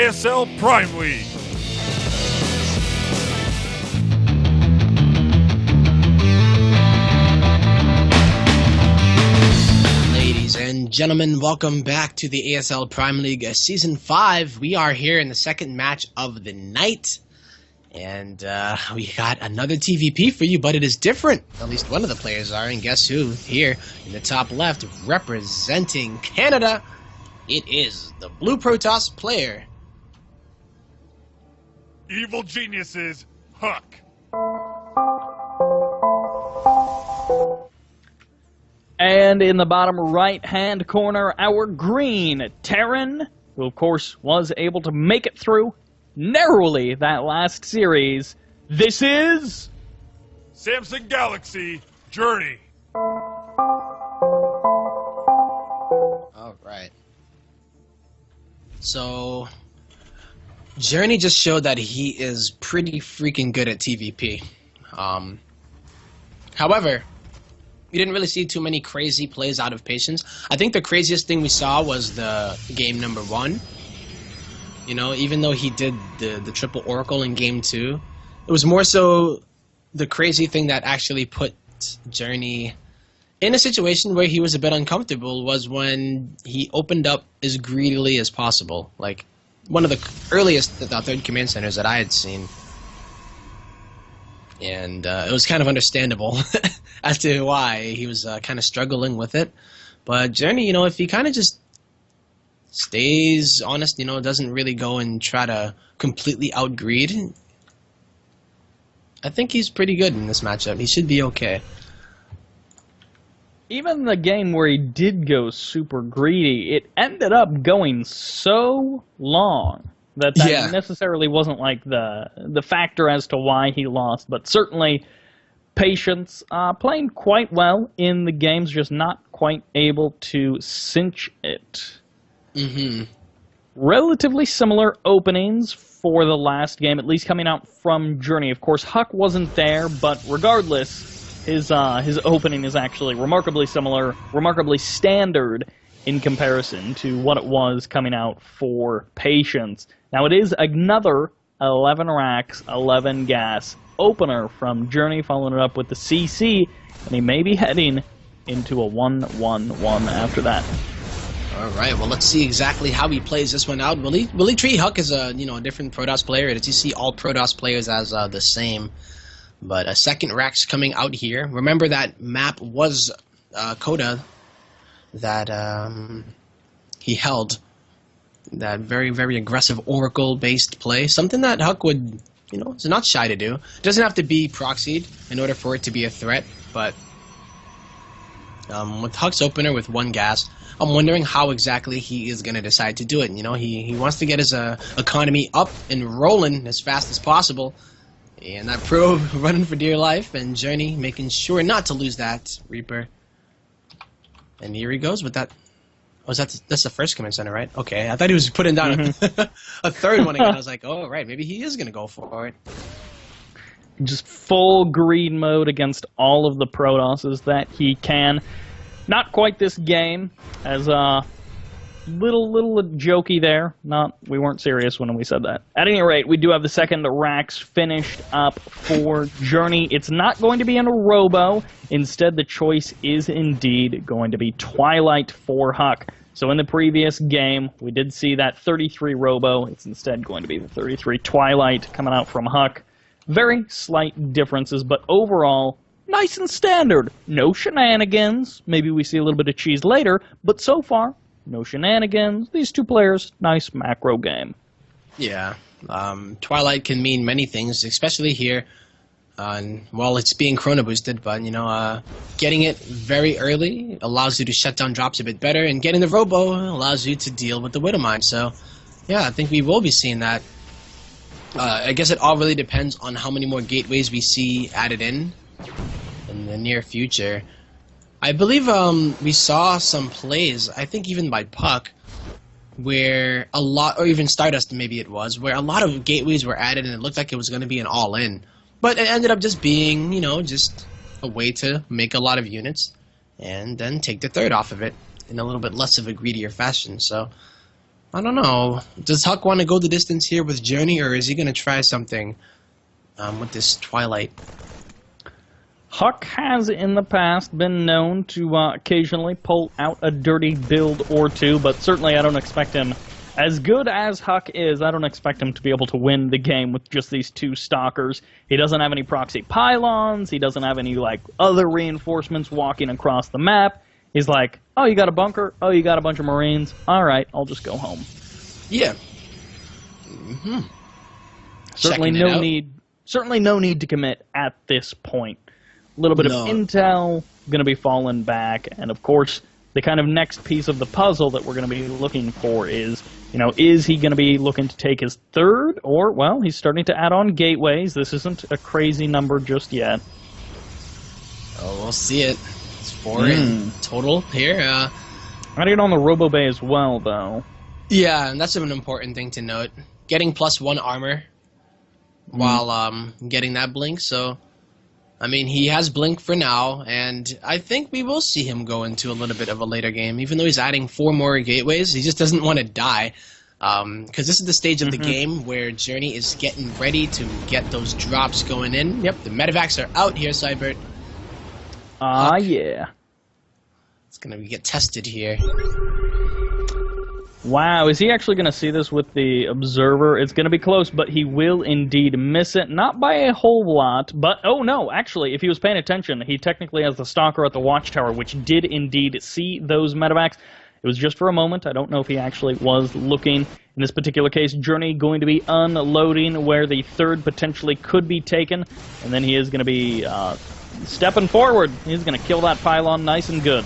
ASL Prime League. Ladies and gentlemen, welcome back to the ASL Prime League Season 5. We are here in the second match of the night. And we got another TVP for you, but it is different. At least one of the players are, and guess who? Here in the top left, representing Canada, it is the Blue Protoss player. Evil Geniuses, HuK. And in the bottom right-hand corner, our green Terran, who of course was able to make it through narrowly that last series. This is Samsung Galaxy Journey. All right. So, Journey just showed that he is pretty freaking good at TVP. However, we didn't really see too many crazy plays out of Patience. I think the craziest thing we saw was the game number 1. You know, even though he did the triple Oracle in game 2, it was more so the crazy thing that actually put Journey in a situation where he was a bit uncomfortable was when he opened up as greedily as possible. Like, one of the earliest third command centers that I had seen. And it was kind of understandable as to why he was kind of struggling with it. But Journey, you know, if he kind of just stays honest, you know, doesn't really go and try to completely outgreed, I think he's pretty good in this matchup. He should be okay. even the game where he did go super greedy, it ended up going so long that necessarily wasn't like the factor as to why he lost, but certainly Patience playing quite well in the games, just not quite able to cinch it. Mm-hmm. Relatively similar openings for the last game, at least coming out from Journey. Of course, HuK wasn't there, but regardless, his opening is actually remarkably similar, remarkably standard in comparison to what it was coming out for Patience. Now, it is another 11 racks, 11 gas opener from Journey, following it up with the CC, and he may be heading into a 1-1-1 after that. All right, well, let's see exactly how he plays this one out. Will he treat HuK as a different Protoss player, or does he see all Protoss players as the same? But a second rack's coming out here. Remember that map was Coda that he held. That very, very aggressive Oracle-based play. Something that HuK would, is not shy to do. It doesn't have to be proxied in order for it to be a threat, but with HuK's opener with 1 gas, I'm wondering how exactly he is going to decide to do it. He wants to get his economy up and rolling as fast as possible. And that probe running for dear life, and Journey making sure not to lose that Reaper. And here he goes with that. Oh, that's the first command center, right? Okay, I thought he was putting down a third one again. I was like, oh, right, maybe he is going to go for it. Just full greed mode against all of the Protosses that he can. Not quite this game, as little jokey there. We weren't serious when we said that. At any rate, we do have the second racks finished up for Journey. It's not going to be in a Robo. Instead, the choice is indeed going to be Twilight for HuK. So in the previous game, we did see that 33 Robo. It's instead going to be the 33 Twilight coming out from HuK. Very slight differences, but overall, nice and standard. No shenanigans. Maybe we see a little bit of cheese later, but so far, no shenanigans. These two players, nice macro game. Yeah. Twilight can mean many things, especially here. Well, it's being chrono boosted, but, getting it very early allows you to shut down drops a bit better, and getting the Robo allows you to deal with the Widowmine. So, yeah, I think we will be seeing that. I guess it all really depends on how many more gateways we see added in the near future. I believe we saw some plays, I think even by Puck, where a lot, or even Stardust maybe it was, where a lot of gateways were added and it looked like it was going to be an all-in. But it ended up just being, just a way to make a lot of units and then take the third off of it in a little bit less of a greedier fashion. So, I don't know. Does HuK want to go the distance here with Journey, or is he going to try something with this Twilight? HuK has in the past been known to occasionally pull out a dirty build or two, but certainly I don't expect him, as good as HuK is, I don't expect him to be able to win the game with just these two Stalkers. He doesn't have any proxy pylons, he doesn't have any like other reinforcements walking across the map. He's like, oh, you got a bunker? Oh, you got a bunch of Marines? Alright, I'll just go home. Yeah. Certainly no need to commit at this point. A little bit of intel going to be falling back, and of course, the kind of next piece of the puzzle that we're going to be looking for is, you know, is he going to be looking to take his third, or, well, he's starting to add on gateways. This isn't a crazy number just yet. Oh, we'll see it. It's 4 in total here. Adding on the Robo Bay as well, though. Yeah, and that's an important thing to note. Getting +1 armor while getting that blink, so... I mean, he has Blink for now, and I think we will see him go into a little bit of a later game. Even though he's adding 4 more gateways, he just doesn't want to die. Because this is the stage of the game where Journey is getting ready to get those drops going in. Yep, the medevacs are out here, Cybert. Yeah. It's going to get tested here. Wow, is he actually going to see this with the Observer? It's going to be close, but he will indeed miss it. Not by a whole lot, but... Oh, no, actually, if he was paying attention, he technically has the Stalker at the Watchtower, which did indeed see those medevacs. It was just for a moment. I don't know if he actually was looking. In this particular case, Journey going to be unloading where the third potentially could be taken, and then he is going to be stepping forward. He's going to kill that pylon nice and good.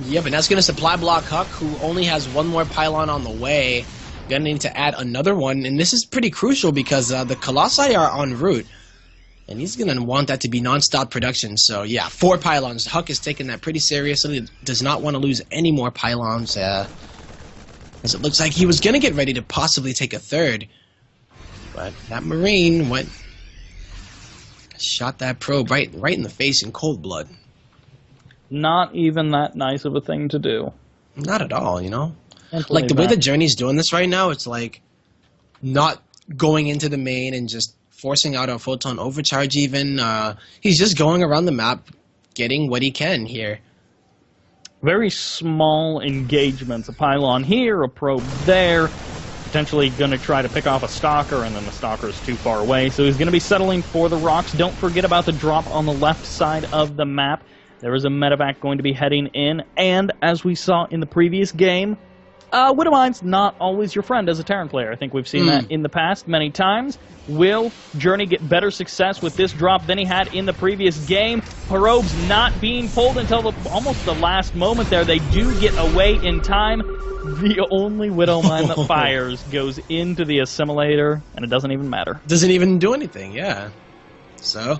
Yep, and that's going to supply block HuK, who only has 1 more pylon on the way. Going to need to add another one, and this is pretty crucial because the Colossi are en route. And he's going to want that to be non-stop production, so yeah, 4 pylons. HuK is taking that pretty seriously, does not want to lose any more pylons, as it looks like he was going to get ready to possibly take a third. But that Marine went... shot that probe right in the face in cold blood. Not even that nice of a thing to do. Not at all, you know? Like, the way the Journey's doing this right now, it's like not going into the main and just forcing out a photon overcharge even. He's just going around the map, getting what he can here. Very small engagements. A pylon here, a probe there. Potentially going to try to pick off a Stalker, and then the Stalker is too far away. So he's going to be settling for the rocks. Don't forget about the drop on the left side of the map. There is a medevac going to be heading in, and as we saw in the previous game, Widowmine's not always your friend as a Terran player. I think we've seen that in the past many times. Will Journey get better success with this drop than he had in the previous game? Probes not being pulled until almost the last moment there. They do get away in time. The only Widowmine that fires goes into the assimilator, and it doesn't even matter. Doesn't even do anything, yeah. So...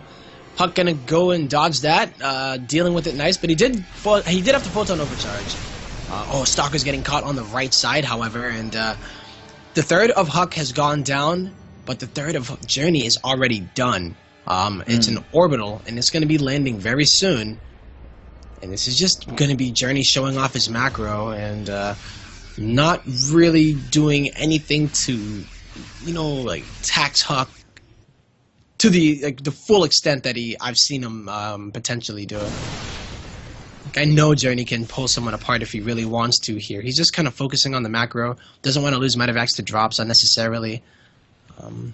HuK gonna go and dodge that, dealing with it nice, but he did have to photon overcharge. Stalker's getting caught on the right side, however, and the third of HuK has gone down, but the third of Journey is already done. It's an orbital, and it's gonna be landing very soon. And this is just gonna be Journey showing off his macro, and not really doing anything to, you know, like, tax HuK to the full extent that I've seen him potentially do it. Like, I know Journey can pull someone apart if he really wants to here. He's just kind of focusing on the macro. Doesn't want to lose medevacs to drops unnecessarily. And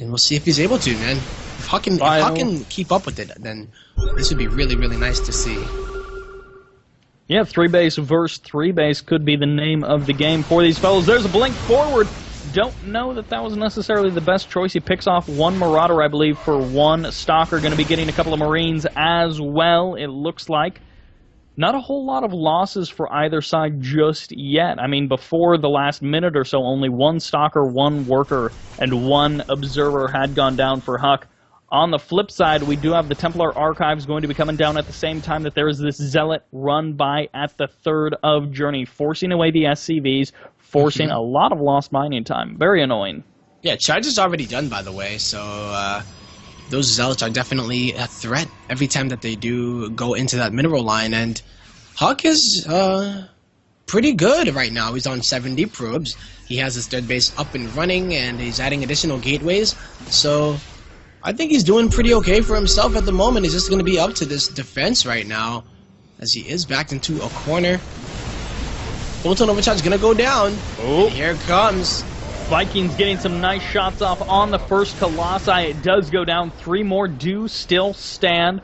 we'll see if he's able to, man. If HuK can keep up with it, then this would be really, really nice to see. Yeah, 3-base versus 3-base could be the name of the game for these fellows. There's a blink forward. Don't know that that was necessarily the best choice. He picks off 1 Marauder, I believe, for 1 Stalker. Going to be getting a couple of Marines as well, it looks like. Not a whole lot of losses for either side just yet. I mean, before the last minute or so, only 1 Stalker, 1 Worker, and 1 Observer had gone down for HuK. On the flip side, we do have the Templar Archives going to be coming down at the same time that there is this Zealot run by at the third of Journey, forcing away the SCVs, forcing a lot of lost mining time. Very annoying. Yeah, charge is already done, by the way, so those Zealots are definitely a threat every time that they do go into that mineral line, and HuK is pretty good right now. He's on 70 probes. He has his third base up and running, and he's adding additional gateways. So I think he's doing pretty okay for himself at the moment. He's just going to be up to this defense right now, as he is backed into a corner. Photon Overcharge is going to go down. Oh, Here it comes. Vikings getting some nice shots off on the first Colossi. It does go down. 3 more do still stand.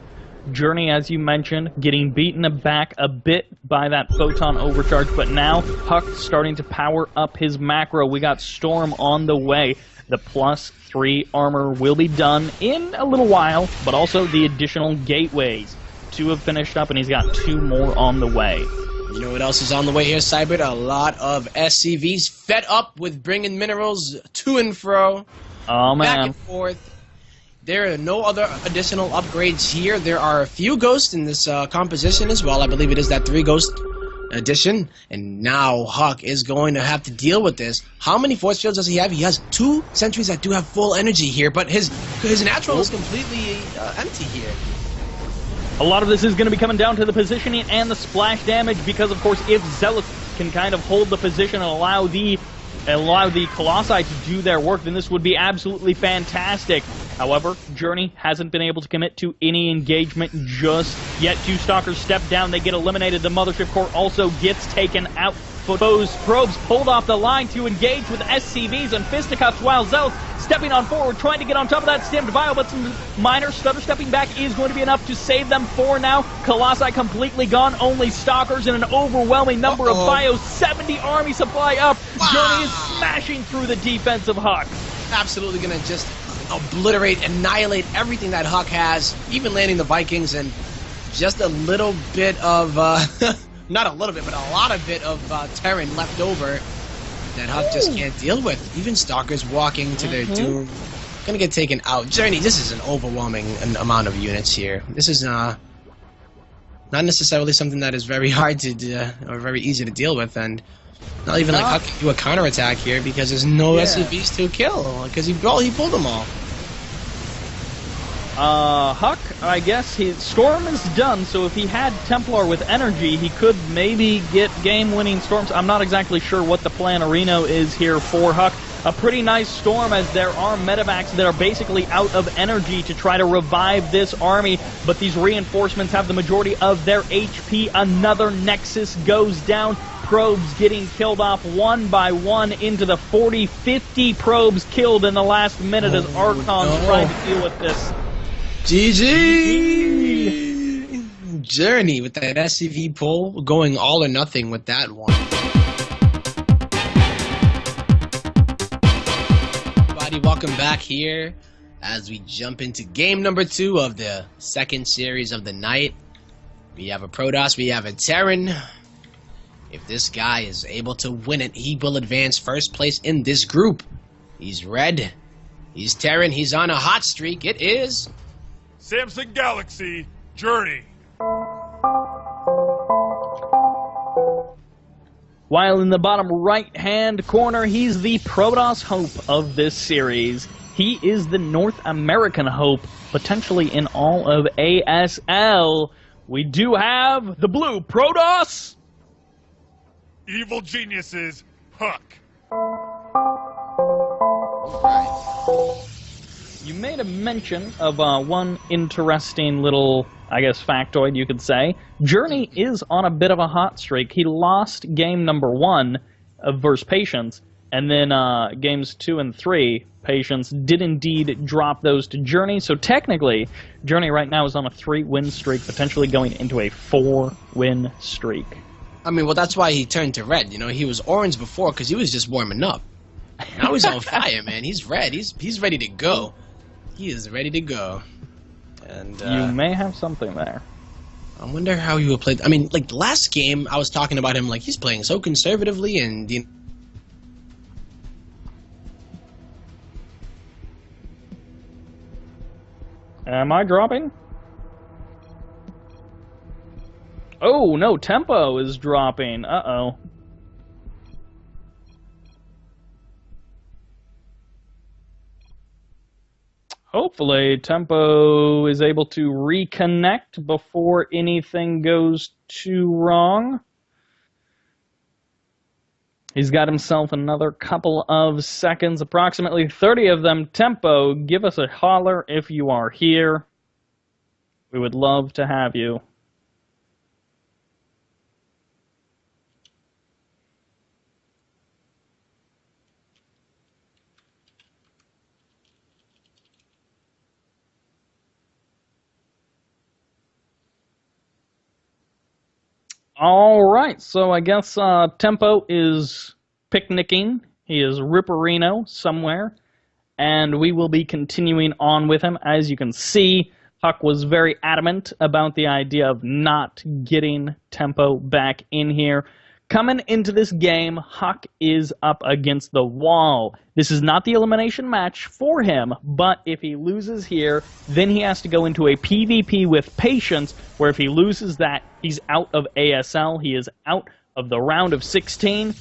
Journey, as you mentioned, getting beaten back a bit by that Photon Overcharge, but now HuK starting to power up his macro. We got Storm on the way. The +3 armor will be done in a little while, but also the additional gateways. 2 have finished up, and he's got 2 more on the way. You know what else is on the way here, Cybert? A lot of SCVs fed up with bringing minerals to and fro, Oh, back man. and forth. There are no other additional upgrades here. There are a few ghosts in this composition as well. I believe it is that 3 ghost addition. And now HuK is going to have to deal with this. How many force fields does he have? He has 2 sentries that do have full energy here, but his natural is completely empty here. A lot of this is going to be coming down to the positioning and the splash damage because, of course, if Zealots can kind of hold the position and allow the Colossi to do their work, then this would be absolutely fantastic. However, Journey hasn't been able to commit to any engagement just yet. 2 Stalkers step down. They get eliminated. The Mothership Core also gets taken out. Those probes pulled off the line to engage with SCVs and fisticuffs while Zealots stepping on forward, trying to get on top of that stemmed vial, but some minor stutter stepping back is going to be enough to save them for now. Colossi completely gone, only Stalkers and an overwhelming number of bios. 70 army supply up. Wow. Journey is smashing through the defense of HuK. Absolutely going to just obliterate, annihilate everything that HuK has, even landing the Vikings, and just a little bit of, not a little bit, but a lot of bit of Terran left over that HuK just can't deal with. Even Stalkers walking to their doom. Gonna get taken out. Journey, this is an overwhelming amount of units here. This is not necessarily something that is very hard to do, or very easy to deal with, and not even like HuK can do a counterattack here because there's no SCVs to kill, because he pulled them all. HuK, I guess his Storm is done, so if he had Templar with energy, he could maybe get game-winning Storms. I'm not exactly sure what the plan Reno is here for HuK. A pretty nice Storm, as there are medevacs that are basically out of energy to try to revive this army, but these reinforcements have the majority of their HP. Another Nexus goes down. Probes getting killed off one by one into the 40-50 probes killed in the last minute as Archon's trying to deal with this. GG! Journey with that SCV pull, going all or nothing with that one. Everybody, welcome back here as we jump into game number 2 of the second series of the night. We have a Protoss, we have a Terran. If this guy is able to win it, he will advance first place in this group. He's red, he's Terran, he's on a hot streak. It is Samsung Galaxy Journey. While in the bottom right-hand corner, he's the Protoss Hope of this series. He is the North American Hope, potentially in all of ASL. We do have the blue Protoss. Evil Geniuses HuK. You made a mention of one interesting little, I guess, factoid, you could say. Journey is on a bit of a hot streak. He lost game number 1 versus Patience, and then games 2 and 3, Patience did indeed drop those to Journey. So technically, Journey right now is on a 3-win streak, potentially going into a 4-win streak. I mean, well, that's why he turned to red. You know, he was orange before because he was just warming up. Now he's on fire, man. He's red. He's ready to go. He is ready to go. And you may have something there. I wonder how he will play. I mean, like last game, I was talking about him like he's playing so conservatively, and Am I dropping? Oh, no, tempo is dropping. Uh-oh. Hopefully, tempo is able to reconnect before anything goes too wrong. He's got himself another couple of seconds, approximately 30 of them. Tempo, give us a holler if you are here. We would love to have you. All right, so I guess Tempo is picnicking. He is Ripperino somewhere, and we will be continuing on with him. As you can see, HuK was very adamant about the idea of not getting Tempo back in here. Coming into this game, HuK is up against the wall. This is not the elimination match for him, but if he loses here, then he has to go into a PvP with Patience, where if he loses that, he's out of ASL, he is out of the round of 16,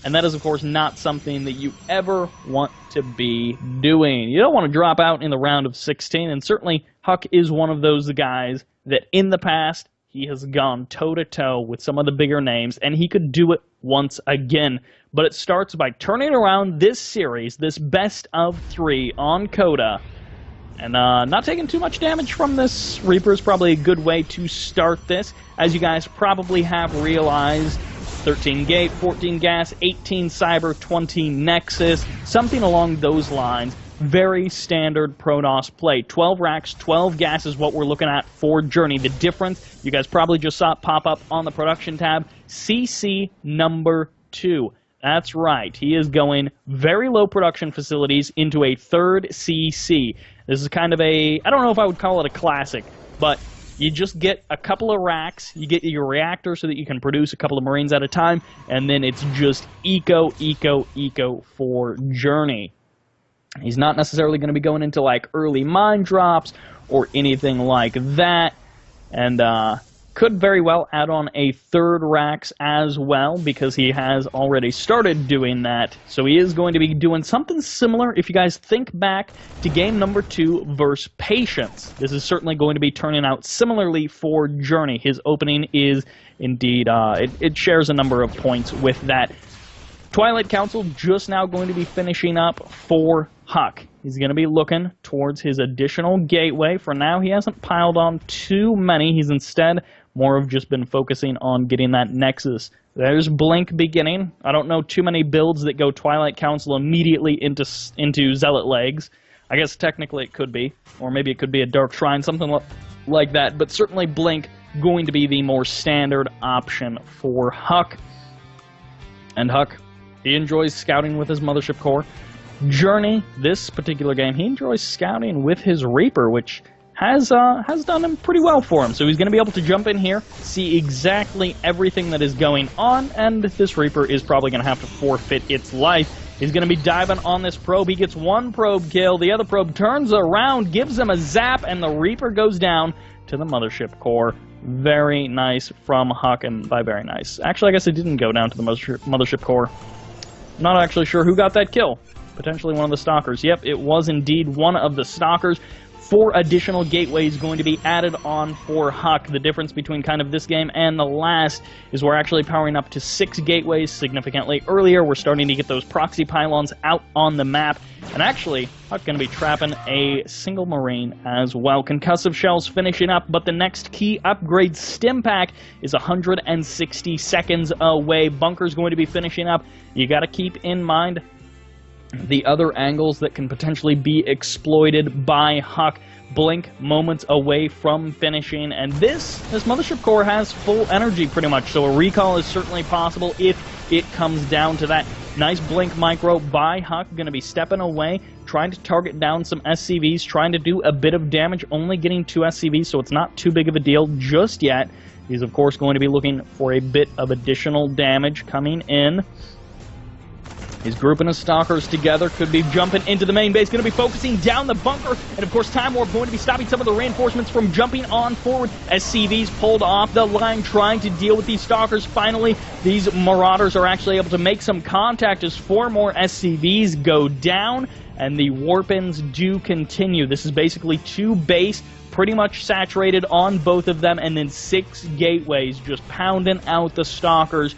and that is, of course, not something that you ever want to be doing. You don't want to drop out in the round of 16, and certainly HuK is one of those guys that in the past, he has gone toe-to-toe with some of the bigger names, and he could do it once again. But it starts by turning around this series, this best of 3 on Coda, and not taking too much damage from this Reaper is probably a good way to start this. As you guys probably have realized, 13 Gate, 14 Gas, 18 Cyber, 20 Nexus, something along those lines. Very standard Protoss play. 12 racks, 12 gas is what we're looking at for Journey. The difference, you guys probably just saw it pop up on the production tab, CC number 2. That's right. He is going very low production facilities into a third CC. This is kind of a, I don't know if I would call it a classic, but you just get a couple of racks, you get your reactor so that you can produce a couple of Marines at a time, and then it's just eco for Journey. He's not necessarily going to be going into like early mine drops or anything like that, and could very well add on a third racks as well because he has already started doing that. So he is going to be doing something similar if you guys think back to game number 2 versus Patience. This is certainly going to be turning out similarly for Journey. His opening is indeed, it shares a number of points with that. Twilight Council just now going to be finishing up for HuK. He's going to be looking towards his additional gateway. For now, he hasn't piled on too many. He's instead more of just been focusing on getting that Nexus. There's Blink beginning. I don't know too many builds that go Twilight Council immediately into Zealot Legs. I guess technically it could be. Or maybe it could be a Dark Shrine, something like that. But certainly Blink going to be the more standard option for HuK. And HuK, he enjoys scouting with his Mothership Core. Journey, this particular game, he enjoys scouting with his Reaper, which has done him pretty well for him. So he's going to be able to jump in here, see exactly everything that is going on, and this Reaper is probably going to have to forfeit its life. He's going to be diving on this probe. He gets one probe kill. The other probe turns around, gives him a zap, and the Reaper goes down to the Mothership Core. Very nice from HuK, and by very nice. Actually, I guess it didn't go down to the Mothership Core. Not actually sure who got that kill. Potentially one of the Stalkers. Yep, it was indeed one of the Stalkers. 4 additional gateways going to be added on for HuK. The difference between kind of this game and the last is we're actually powering up to 6 gateways significantly earlier. We're starting to get those proxy pylons out on the map. And actually, HuK going to be trapping a single Marine as well. Concussive Shells finishing up, but the next key upgrade, Stim Pack, is 160 seconds away. Bunker's going to be finishing up. You got to keep in mind the other angles that can potentially be exploited by HuK. Blink moments away from finishing, and this Mothership Core has full energy pretty much, so a recall is certainly possible if it comes down to that. Nice Blink micro by HuK, going to be stepping away, trying to target down some SCVs, trying to do a bit of damage, only getting 2 SCVs, so it's not too big of a deal just yet. He's of course going to be looking for a bit of additional damage coming in. He's grouping his Stalkers together, could be jumping into the main base, going to be focusing down the bunker, and of course Time Warp going to be stopping some of the reinforcements from jumping on forward. SCVs pulled off the line, trying to deal with these Stalkers. Finally, these Marauders are actually able to make some contact as 4 more SCVs go down, and the Warpins do continue. This is basically 2 base, pretty much saturated on both of them, and then 6 gateways just pounding out the Stalkers.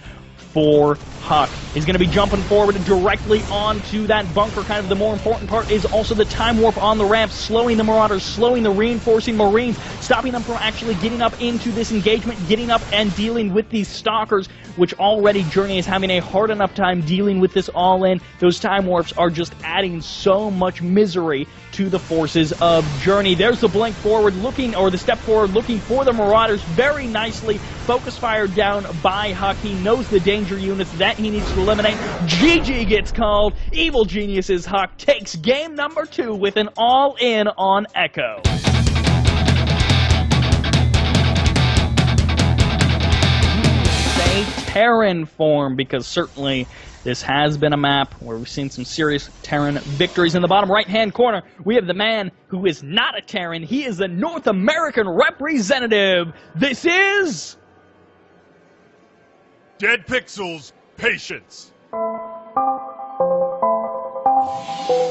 for HuK. He's going to be jumping forward directly onto that bunker. Kind of the more important part is also the time warp on the ramp, slowing the Marauders, slowing the reinforcing Marines, stopping them from actually getting up into this engagement, getting up and dealing with these Stalkers, which already Journey is having a hard enough time dealing with this all in. Those time warps are just adding so much misery to the forces of Journey. There's the blink forward looking, or the step forward looking for the Marauders very nicely. Focus fire down by HuK. He knows the danger units that he needs to eliminate. GG gets called. Evil Geniuses HuK takes game number 2 with an all-in on Echo. Say Terran form, because certainly this has been a map where we've seen some serious Terran victories. In the bottom right-hand corner, we have the man who is not a Terran. He is the North American representative. This is... Dead Pixels, patience.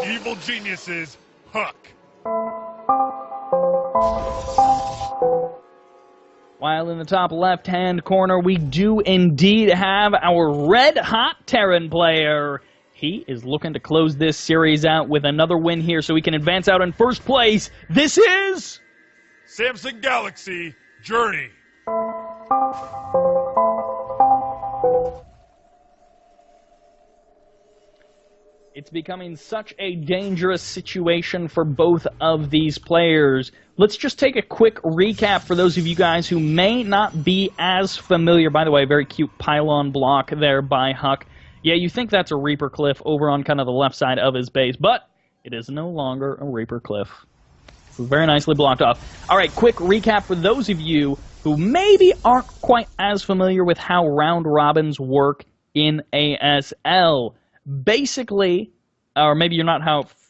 Evil Geniuses, HuK. While in the top left-hand corner, we do indeed have our red-hot Terran player. He is looking to close this series out with another win here so he can advance out in first place. This is... Samsung Galaxy, Journey. It's becoming such a dangerous situation for both of these players. Let's just take a quick recap for those of you guys who may not be as familiar. By the way, very cute pylon block there by HuK. Yeah, you think that's a Reaper Cliff over on kind of the left side of his base, but it is no longer a Reaper Cliff. It's very nicely blocked off. All right, quick recap for those of you who maybe aren't quite as familiar with how round robins work in ASL. Basically, or maybe you're not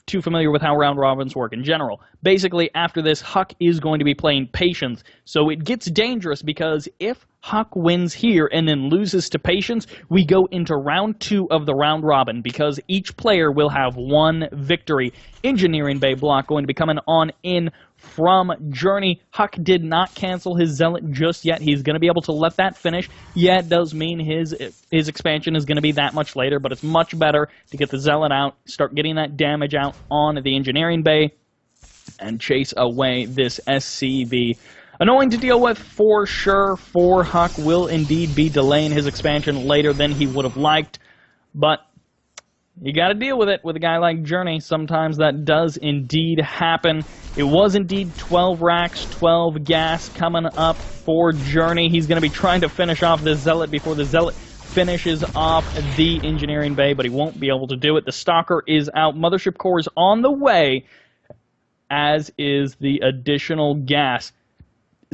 too familiar with how round robins work in general. Basically, after this, HuK is going to be playing Patience. So it gets dangerous because if HuK wins here and then loses to Patience, we go into round 2 of the round robin because each player will have 1 victory. Engineering Bay block going to be coming on in from Journey. HuK did not cancel his Zealot just yet. He's going to be able to let that finish. Yeah, it does mean his expansion is going to be that much later, but it's much better to get the Zealot out, start getting that damage out on the Engineering Bay, and chase away this SCV. Annoying to deal with for sure for HuK. Will indeed be delaying his expansion later than he would have liked, but you got to deal with it with a guy like Journey. Sometimes that does indeed happen. It was indeed 12 racks, 12 gas coming up for Journey. He's going to be trying to finish off this Zealot before the Zealot finishes off the Engineering Bay, but he won't be able to do it. The Stalker is out. Mothership Core is on the way, as is the additional gas.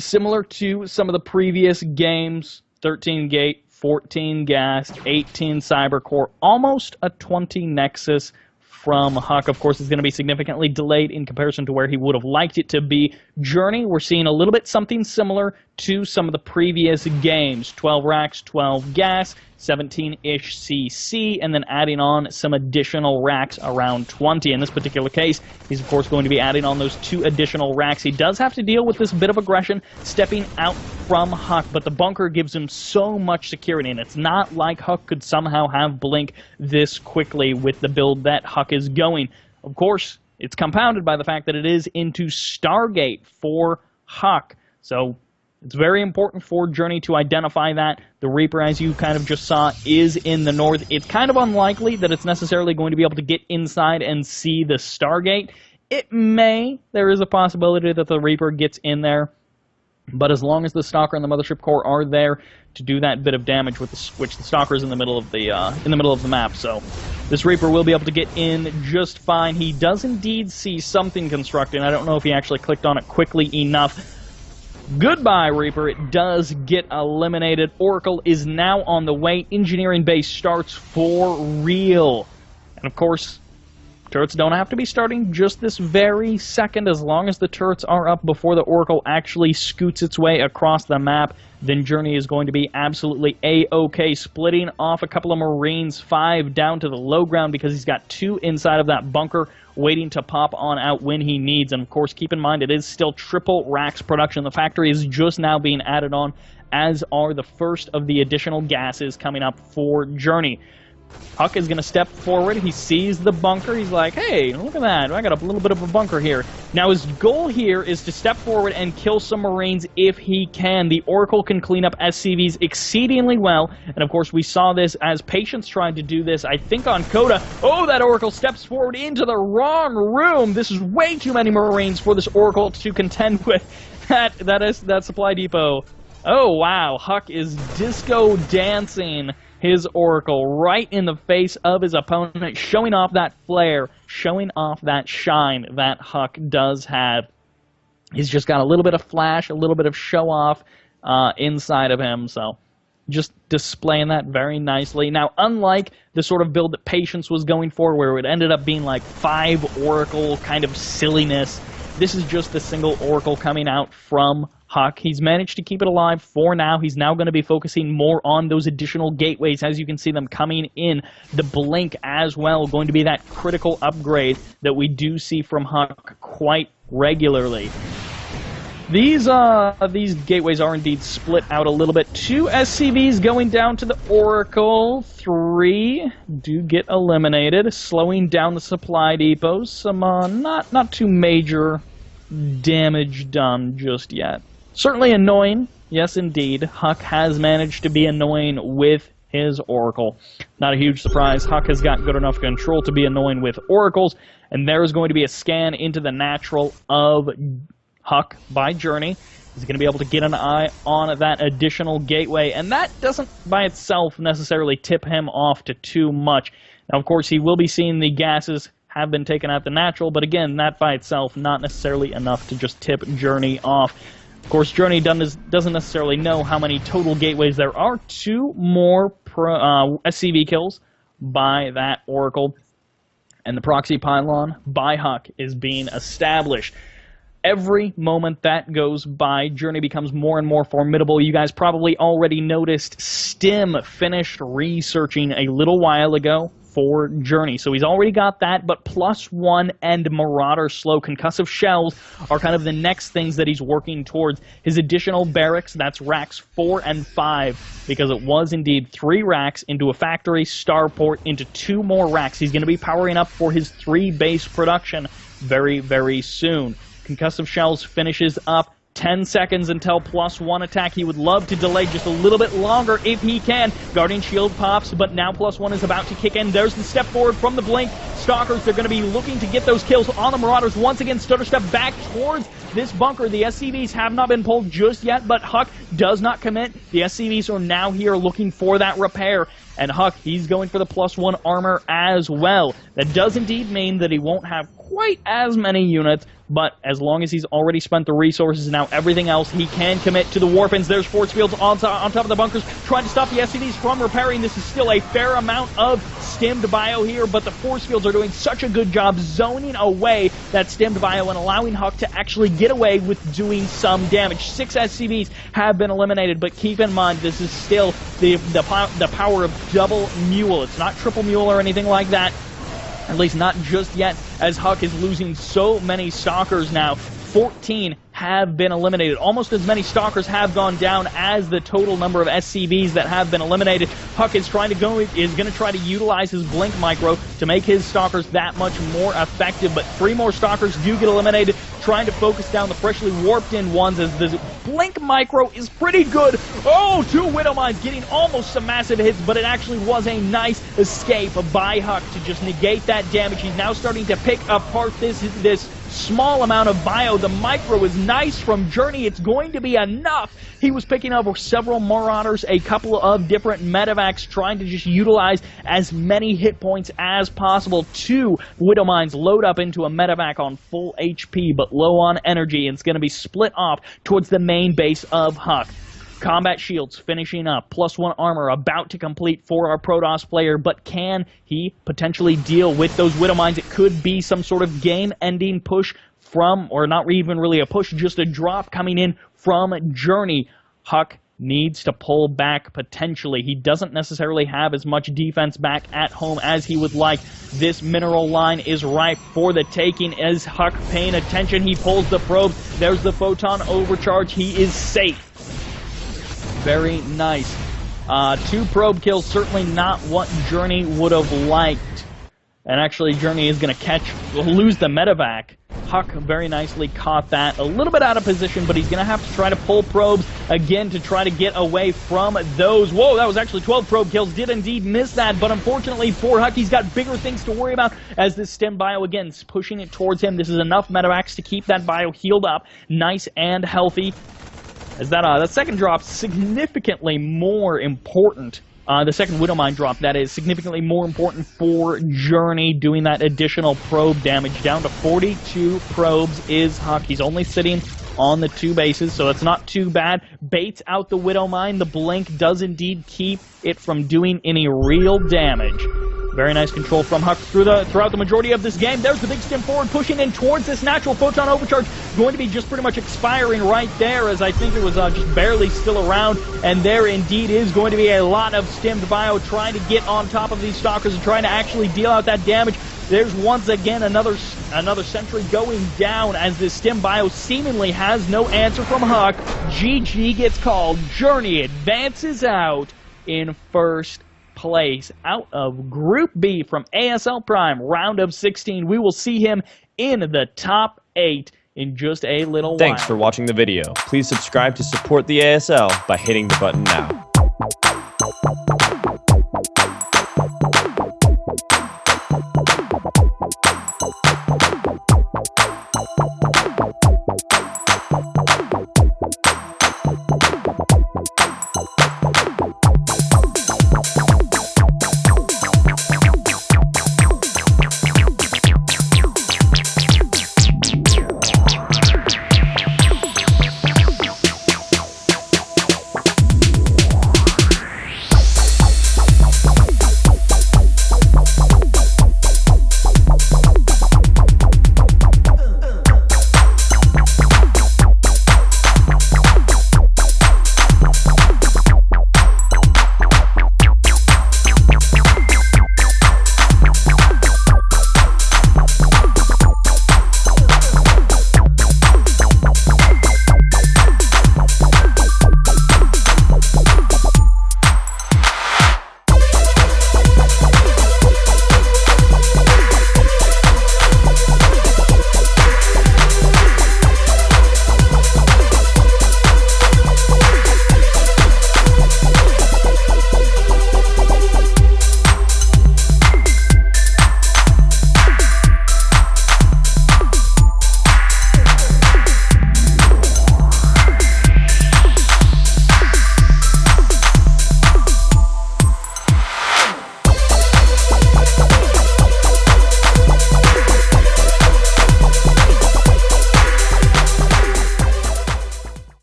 Similar to some of the previous games, 13 Gate, 14 gas, 18 cyber core, almost a 20 nexus from HuK. Of course, it's going to be significantly delayed in comparison to where he would have liked it to be. Journey, we're seeing a little bit something similar to some of the previous games. 12 racks, 12 gas, 17-ish CC, and then adding on some additional racks around 20. In this particular case, he's of course going to be adding on those 2 additional racks. He does have to deal with this bit of aggression stepping out from HuK, but the bunker gives him so much security, and it's not like HuK could somehow have Blink this quickly with the build that HuK is going. Of course, it's compounded by the fact that it is into Stargate for HuK, so it's very important for Journey to identify that. The Reaper, as you kind of just saw, is in the north. It's kind of unlikely that it's necessarily going to be able to get inside and see the Stargate. It may. There is a possibility that the Reaper gets in there. But as long as the Stalker and the Mothership Core are there to do that bit of damage, with which the Stalker is in the middle of the map, so this Reaper will be able to get in just fine. He does indeed see something constructing. I don't know if he actually clicked on it quickly enough. Goodbye, Reaper. It does get eliminated. Oracle is now on the way. Engineering Base starts for real. And of course, Turrets don't have to be starting just this very second. As long as the turrets are up before the Oracle actually scoots its way across the map, then Journey is going to be absolutely A-OK. Splitting off a couple of Marines, 5 down to the low ground because he's got 2 inside of that bunker waiting to pop on out when he needs. And of course, keep in mind, it is still triple racks production. The factory is just now being added on, as are the first of the additional gases coming up for Journey. HuK is going to step forward. He sees the bunker. He's like, hey, look at that. I got a little bit of a bunker here. Now, his goal here is to step forward and kill some Marines if he can. The Oracle can clean up SCVs exceedingly well. And, of course, we saw this as Patience tried to do this, I think, on Coda. Oh, that Oracle steps forward into the wrong room. This is way too many Marines for this Oracle to contend with. That supply depot. Oh, wow. HuK is disco dancing his Oracle right in the face of his opponent, showing off that flair, showing off that shine that HuK does have. He's just got a little bit of flash, a little bit of show-off inside of him, so just displaying that very nicely. Now, unlike the sort of build that Patience was going for, where it ended up being like 5 Oracle kind of silliness, this is just a single Oracle coming out from HuK. He's managed to keep it alive for now. He's now going to be focusing more on those additional gateways, as you can see them coming in. The Blink as well, going to be that critical upgrade that we do see from HuK quite regularly. These gateways are indeed split out a little bit. 2 SCVs going down to the Oracle. 3 do get eliminated, slowing down the supply depots. Some not too major damage done just yet. Certainly annoying, yes indeed. HuK has managed to be annoying with his Oracle. Not a huge surprise. HuK has got good enough control to be annoying with Oracles, and there is going to be a scan into the natural of HuK by Journey. He's going to be able to get an eye on that additional gateway, and that doesn't by itself necessarily tip him off to too much. Now, of course, he will be seeing the gases have been taken out the natural, but again, that by itself not necessarily enough to just tip Journey off. Of course, Journey doesn't necessarily know how many total gateways there are. 2 more SCV kills by that Oracle, and the proxy pylon by HuK is being established. Every moment that goes by, Journey becomes more and more formidable. You guys probably already noticed Stim finished researching a little while ago for Journey. So he's already got that, but +1 and Marauder slow concussive shells are kind of the next things that he's working towards. His additional barracks, that's racks 4 and 5, because it was indeed 3 racks into a factory, starport, into 2 more racks. He's going to be powering up for his 3 base production very, very soon. Concussive shells finishes up. 10 seconds until +1 attack. He would love to delay just a little bit longer if he can. Guardian Shield pops, but now +1 is about to kick in. There's the step forward from the Blink. Stalkers, they're going to be looking to get those kills on the Marauders. Once again, stutter step back towards this bunker. The SCVs have not been pulled just yet, but HuK does not commit. The SCVs are now here looking for that repair. And HuK, he's going for the +1 armor as well. That does indeed mean that he won't have quite as many units, but as long as he's already spent the resources, now everything else, he can commit to the Warpins. There's force fields on top of the bunkers, trying to stop the SCVs from repairing. This is still a fair amount of stemmed bio here, but the force fields are doing such a good job zoning away that stemmed bio and allowing HuK to actually get away with doing some damage. 6 SCVs have been eliminated, but keep in mind, this is still the power of double mule. It's not triple mule or anything like that. At least not just yet, as HuK is losing so many Stalkers now. 14 have been eliminated. Almost as many Stalkers have gone down as the total number of SCVs that have been eliminated. HuK is going to try to utilize his Blink Micro to make his Stalkers that much more effective, but 3 more Stalkers do get eliminated, trying to focus down the freshly warped in ones as the Blink Micro is pretty good. Oh, 2 Widow Mines getting almost some massive hits, but it actually was a nice escape by HuK to just negate that damage. He's now starting to pick apart this small amount of bio. The Micro is nice from Journey. It's going to be enough. He was picking up several Marauders, a couple of different medevacs, trying to just utilize as many hit points as possible. 2 Widow Mines load up into a medevac on full HP, but low on energy, and it's going to be split off towards the main base of HuK. Combat shields finishing up, +1 armor about to complete for our Protoss player, but can he potentially deal with those Widow Mines? It could be some sort of game-ending push from, or not even really a push, just a drop coming in from Journey. HuK needs to pull back potentially. He doesn't necessarily have as much defense back at home as he would like. This mineral line is ripe for the taking. Is HuK paying attention? He pulls the probe. There's the photon overcharge. He is safe. Very nice. 2 probe kills, certainly not what Journey would have liked. And actually, Journey is going to lose the medevac. HuK very nicely caught that. A little bit out of position, but he's going to have to try to pull probes again to try to get away from those. Whoa, that was actually 12 probe kills. Did indeed miss that, but unfortunately for HuK, he's got bigger things to worry about as this stem bio, again, is pushing it towards him. This is enough medevacs to keep that bio healed up, nice and healthy. As that second drop, significantly more important. The second Widow Mine drop, that is significantly more important for Journey, doing that additional probe damage. Down to 42 probes is HuK. He's only sitting on the 2 bases, so it's not too bad. Baits out the Widow Mine. The blink does indeed keep it from doing any real damage. Very nice control from HuK throughout the majority of this game. There's the big stem forward, pushing in towards this natural photon overcharge. Going to be just pretty much expiring right there, as I think it was just barely still around. And there indeed is going to be a lot of stemmed bio trying to get on top of these stalkers and trying to actually deal out that damage. There's once again another sentry going down as this stem bio seemingly has no answer from HuK. GG gets called. Journey advances out in first place out of Group B from ASL Prime, round of 16. We will see him in the top 8 in just a little while. Thanks for watching the video. Please subscribe to support the ASL by hitting the button now.